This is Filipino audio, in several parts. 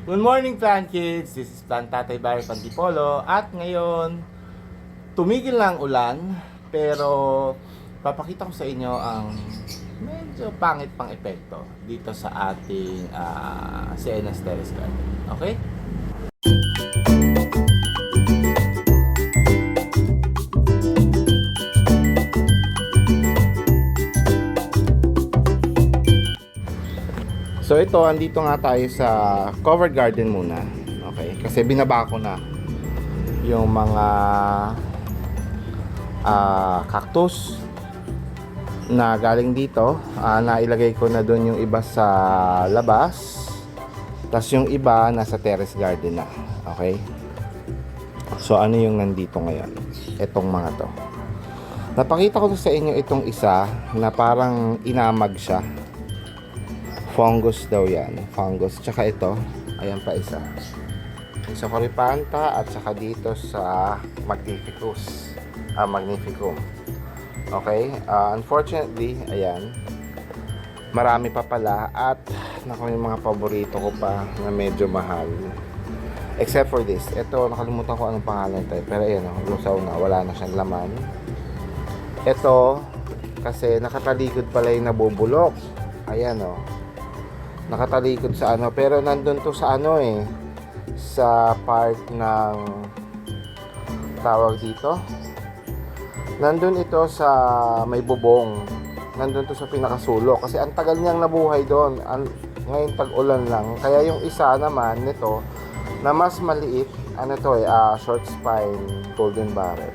Good morning, Plant Kids! This is Plant Tatay Barry Pantipolo. At ngayon, tumigil na ang ulan, pero papakita ko sa inyo ang medyo pangit pang epekto dito sa ating CNS Terrace Garden. Okay? So ito, andito nga tayo sa covered garden muna. Okay? Kasi binaba ko na yung mga cactus na galing dito. Nailagay ko na doon yung iba sa labas. Tapos yung iba nasa terrace garden na. Okay? So ano yung nandito ngayon? Itong mga to. Napakita ko sa inyo itong isa na parang inamag siya. Fungus daw yan. Fungus. Tsaka ito. Ayan pa isa. Sa Coryphantha at saka dito sa Magnificus. Magnificum. Okay? Unfortunately, ayan. Marami pa pala. At naku, yung mga paborito ko pa na medyo mahal. Except for this. Ito, nakalimutan ko anong pangalan ito. Pero ayan, lusaw na. Wala na siyang laman. Ito, kasi nakatalikod pala yung nabubulok. Ayan o. Nakatalikod sa ano, pero nandun to sa ano sa part ng tawag dito, nandun ito sa may bubong, nandun to sa pinakasulok kasi ang tagal niyang nabuhay doon. Ngayon tag-ulan lang, kaya yung isa naman nito na mas maliit, ano to short spine golden barrel,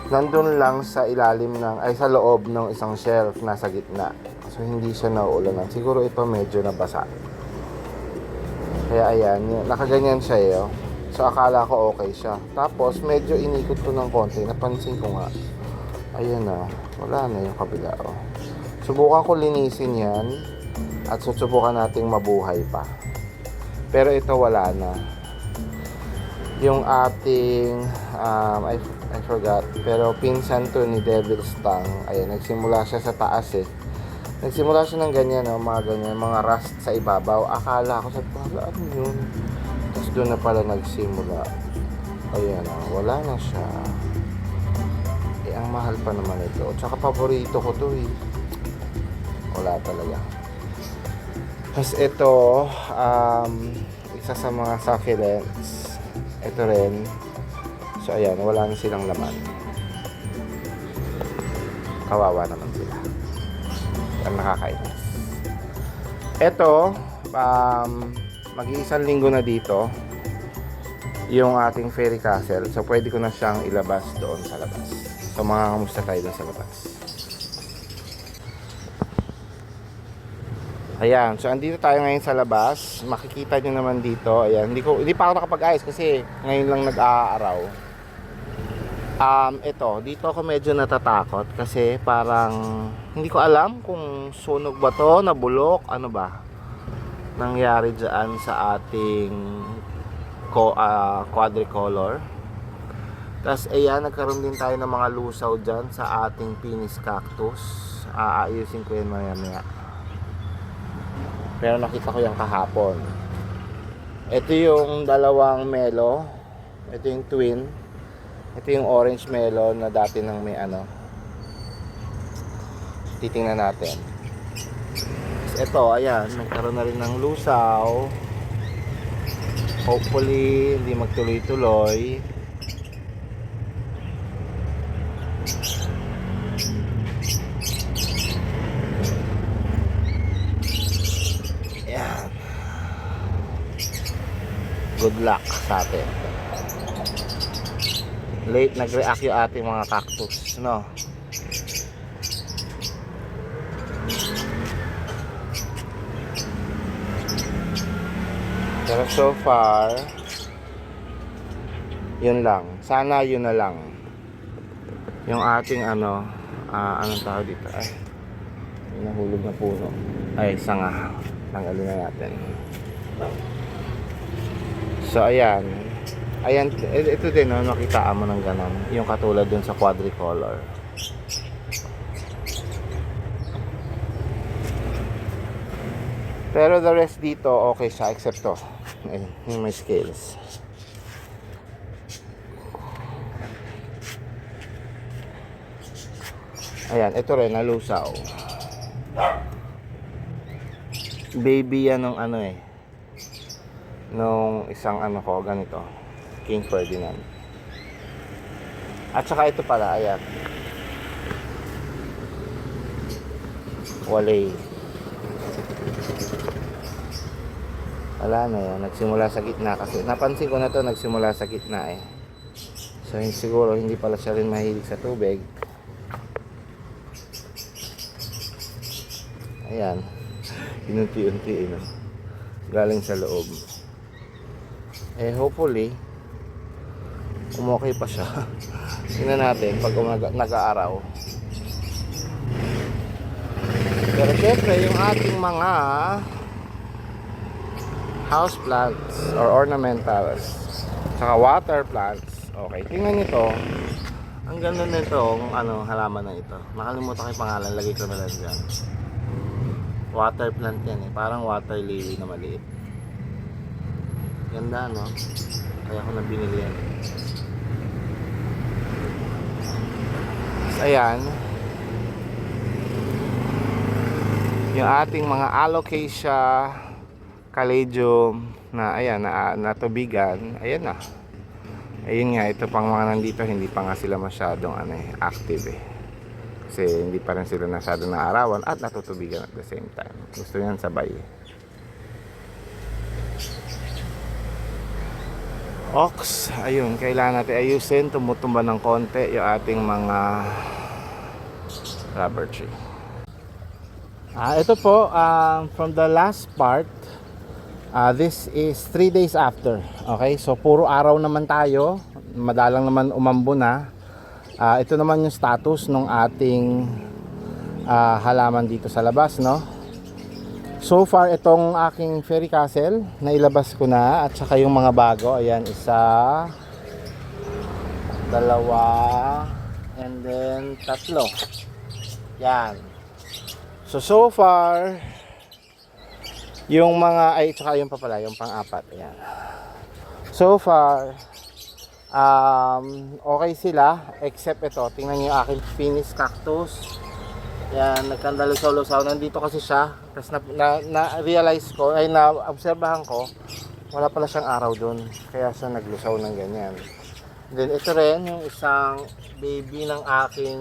nandun lang sa ilalim ng sa loob ng isang shelf nasa gitna. So hindi siya nauulanan. Siguro ito medyo nabasa. Kaya ayan, nakaganyan siya So akala ko okay siya. Tapos medyo inikot ko ng konti. Napansin ko nga. Ayan na. Wala na yung kabila Subukan ko linisin yan. At susubukan nating mabuhay pa. Pero ito wala na. Yung ating I forgot. Pero pinsan to ni Devil's Tongue. Ayan, nagsimula siya sa taas Nagsimula siya ng ganyan, mga ganyan, mga rust sa ibabaw. Akala ko sa pala, ano yun? Tapos doon na pala nagsimula. Ayan, wala na siya. Ang mahal pa naman ito. Tsaka paborito ko to Wala talaga. Tapos ito, isa sa mga succulents. Ito rin. So ayan, wala na silang laman. Kawawa naman sila. Ang nakakainis. Ito, mag-iisang linggo na dito yung ating fairy castle. So, pwede ko na siyang ilabas doon sa labas. So, makakamusta tayo doon sa labas. Ayan. So, andito tayo ngayon sa labas. Makikita nyo naman dito. Ayan. Hindi pa ako nakapag-ayos kasi ngayon lang nag-aaraw. Dito ako medyo natatakot kasi parang hindi ko alam kung sunog ba to, nabulok, ano ba nangyari dyan sa ating quadricolor. Tapos ayan, nagkaroon din tayo ng mga lusaw dyan sa ating Pinus cactus. Aayusin ko yan maya. Pero nakita ko yan kahapon. Ito yung dalawang melo. Ito yung twin. Ito yung orange melon na dati nang may titingnan natin. Ito, ayan, nagkaroon na rin ng lusaw. Hopefully, hindi magtuloy-tuloy. Ayan. Good luck sa atin. Late nag-react yung ating mga cactus, no? Pero so far, yun lang. Sana yun na lang. Yung ating anong tawag dito? Yung nahulog na puno. Sanga. Tanggalin na natin. So, ayan. Ayan, ito din, nakita mo ng ganon. Yung katulad dun sa quadricolor. Pero the rest dito, okay siya, except to. Ayun, yung may scales. Ayan, ito rin, nalusaw. Baby yan nung ano eh. Nung isang ano ko, ganito. King Ferdinand. At saka ito pala, ayan. Walay. Wala na yan, nagsimula sa gitna kasi. Napansin ko na to, nagsimula sa gitna eh. So siguro hindi pala siya rin mahilig sa tubig. Ayan. Inunti-unti no? Galing sa loob. Eh hopefully umokay pa siya. Tingnan natin pag nag-aaraw. Pero syempre yung ating mga house plants or ornamentals saka water plants, okay, tingnan nyo to. Ang ganda nito, ano, halaman na ito. Nakalimutan ko yung pangalan, lagay ko na lang dyan. Water plant yan eh, parang water lily na maliit. Ganda no, kaya ko na binili yan. Ayan yung ating mga alocasia caladium na ayan na tubigan. Ayan na, ayun nga, ito pang mga nandito hindi pa nga sila masyadong ano eh, active eh, kasi hindi pa rin sila masyadong naarawan at natutubigan at the same time. Gusto niyan sabay eh. Ox, ayun, kailangan natin ayusin, tumutumba ng konti yung ating mga rubber tree. Ito po, from the last part, this is 3 days after. Okay, so puro araw naman tayo, madalang naman umambo na. Ito naman yung status ng ating halaman dito sa labas, no? So far, itong aking fairy castle, nailabas ko na. At saka yung mga bago, ayan, isa, dalawa, and then tatlo. Yan. So far, yung mga, ay, tsaka yung pa pala, yung pang-apat, ayan. So far, okay sila, except ito, tingnan nyo yung aking Phoenix cactus. Yan, nagkandalusaw-lusaw. Nandito kasi siya, tapos na-realize ko, ay na-obserbahan ko, wala pala siyang araw dun, kaya siya naglusaw ng ganyan. Then ito rin, yung isang baby ng aking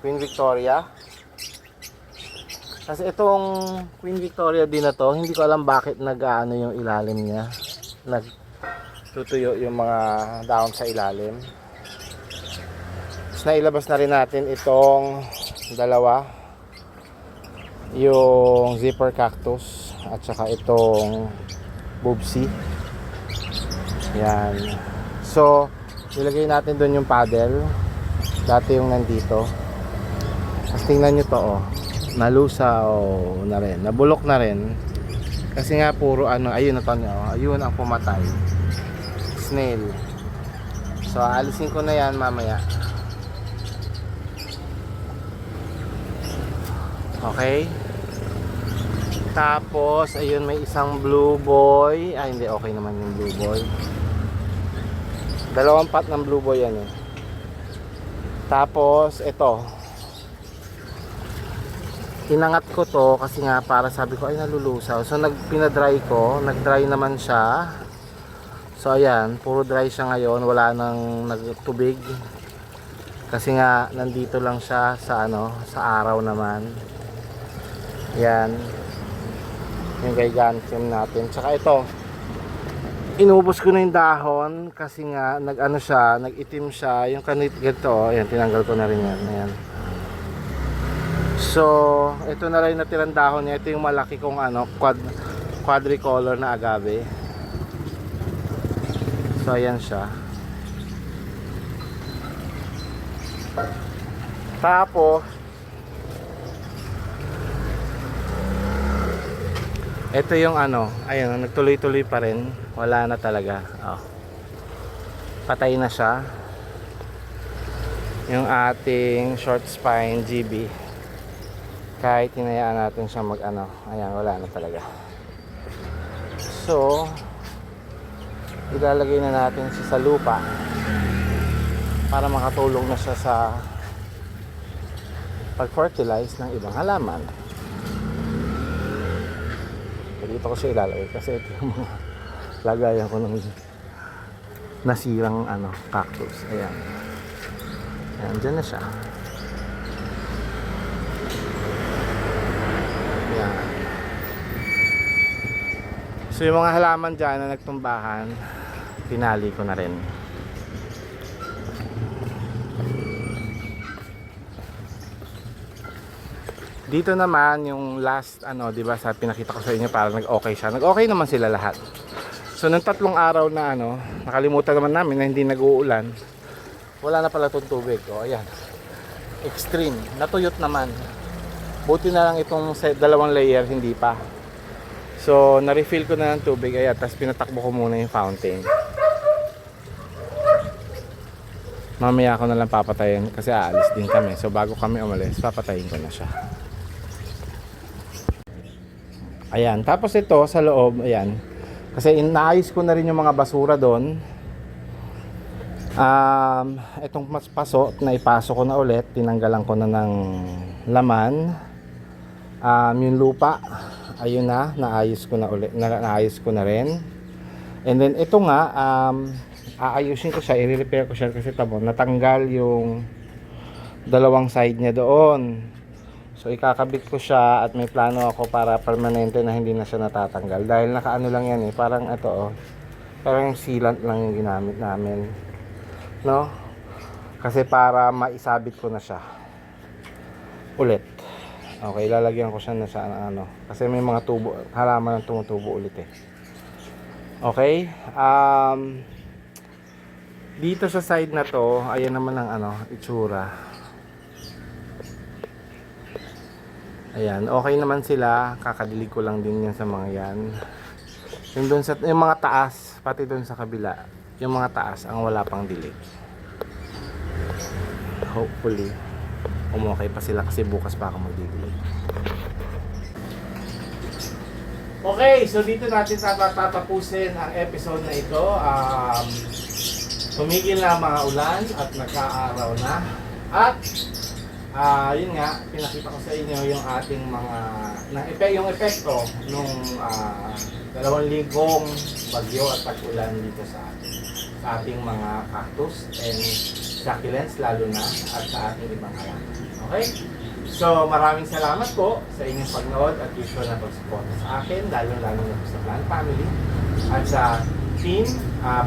Queen Victoria. Kasi itong Queen Victoria din na to, hindi ko alam bakit nag-ano yung ilalim niya. Nagtutuyo yung mga dahon sa ilalim. Tapos nailabas na rin natin itong dalawa. Yung zipper cactus at saka itong bubsy. Yan. So, ilagay natin doon yung paddle. Dati yung nandito. Tapos tingnan nyo to, oh. Nalusaw na rin, nabulok na rin. Kasi nga puro ano, ayun na to nyo, oh. Ayun ang pumatay. Snail. So alisin ko na yan mamaya. Okay. Tapos ayun, may isang blue boy. Ay hindi, okay naman yung blue boy. Dalawang pot ng blue boy yan eh. Tapos ito, inangat ko to kasi nga para sabi ko ay nalulusaw. So pinadry ko, nagdry naman siya. So ayan, puro dry siya ngayon, wala nang nagtubig. Kasi nga nandito lang siya sa ano, sa araw naman. Yan. Yung gigantium natin. Tsaka ito, inubos ko na yung dahon kasi nga nag-ano siya, nag-itim siya. Yung kanit ganito, ayan, tinanggal ko na rin yan. Ayan. So, ito na rin natirang dahon niya. Ito yung malaki kong ano, quadricolor na agave. So, ayan siya. Tapos, ito yung ano, ayun, nagtuloy-tuloy pa rin. Wala na talaga. Oh. Patay na siya. Yung ating short spine GB. Kahit hinayaan natin siya mag ano, ayan, wala na talaga. So, ilalagay na natin siya sa lupa para makatulong na siya sa pag-fertilize ng ibang halaman. So, dito ko siya ilalagay kasi ito yung mga lagayan ko ng nasirang ano, cactus. Ayan. Ayan, dyan na siya. Ayan. So yung mga halaman dyan na nagtumbahan, tinali ko na rin. Dito naman yung last ano, 'di ba, sa pinakita ko sa inyo para nag-okay siya. Nag-okay naman sila lahat. So nung 3 araw na ano, nakalimutan naman namin na hindi nag-uulan. Wala na pala itong tubig. O ayan. Extreme. Natuyot naman. Buti na lang itong 2 layer hindi pa. So na-refill ko na ng tubig. Ayan, tapos pinatakbo ko muna yung fountain. Mamaya ako na lang papatayin kasi aalis din kami. So bago kami umalis, papatayin ko na siya. Ayan, tapos ito sa loob, ayan. Kasi inaayos ko na rin yung mga basura doon. Itong mas paso na ipasok ko na ulit, tinanggalan ko na ng laman. Yung lupa, ayun na, naayos ko na ulit, naayos ko na rin. And then ito nga, aayusin ko siya, i-repair ko siya kasi tamo, natanggal yung dalawang side niya doon. So ikakabit ko siya at may plano ako para permanente na hindi na siya natatanggal. Dahil nakaano lang yan eh, parang ito oh, parang sealant lang yung ginamit namin. No? Kasi para maisabit ko na siya ulit. Okay, lalagyan ko siya na sa ano. Kasi may mga tubo, halaman ng tumutubo ulit eh. Okay? Dito sa side na to, ayan naman ang ano, itsura. Ayan, okay naman sila. Kakadilig ko lang din yan sa mga yan. Yung mga taas, pati doon sa kabila, yung mga taas ang wala pang dilig. Hopefully umokay pa sila kasi bukas pa ako magdidilig. Okay, so dito natin tatapusin ang episode na ito. Tumigil na ang mga ulan at nagka-araw na. At yun nga, pinakita ko sa inyo yung ating mga yung epekto nung 2 linggong bagyo at tag-ulan dito sa ating mga cactus and succulents lalo na at sa ating ibang halaman. Okay? So maraming salamat po sa inyong pagnood at usual na pagsuporta sa akin, lalo na po sa Plant Family at sa Team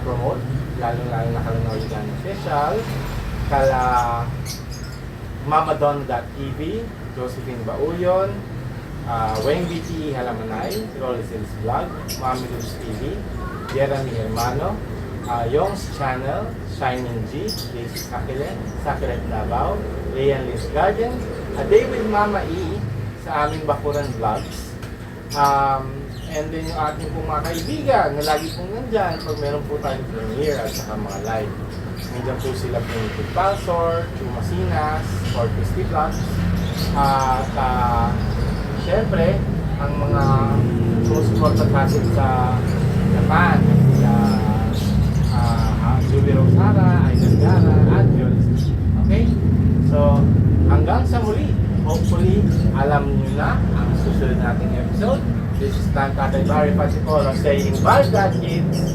Promote, lalo na Kalanoigan Official, kala Mamadon.tv, Josephine Bauyon, Wayne BT Halamanay, Rolly Sales Vlog, Mami Luz TV, Jeremy Hermano, Yong's Channel, Shining G, Daisy Sakilet Davao, Leon Liz Garden, David Mama E sa aming Bakuran Vlogs, and then yung ating pong mga kaibigan na lagi pong nandyan pag meron po tayong premiere at saka mga live. Nandiyan po sila pong Pulsor, Chumasinas, or Christy Vlogs. At syempre, ang mga sumusuporta natin sa Japan, Julie Rosara, Aidan Gara, at Jones. Okay? So, hanggang sa muli, hopefully, alam nyo na ang susunod nating episode. This is Tatay Barry Pasipolo saying, bye God kids!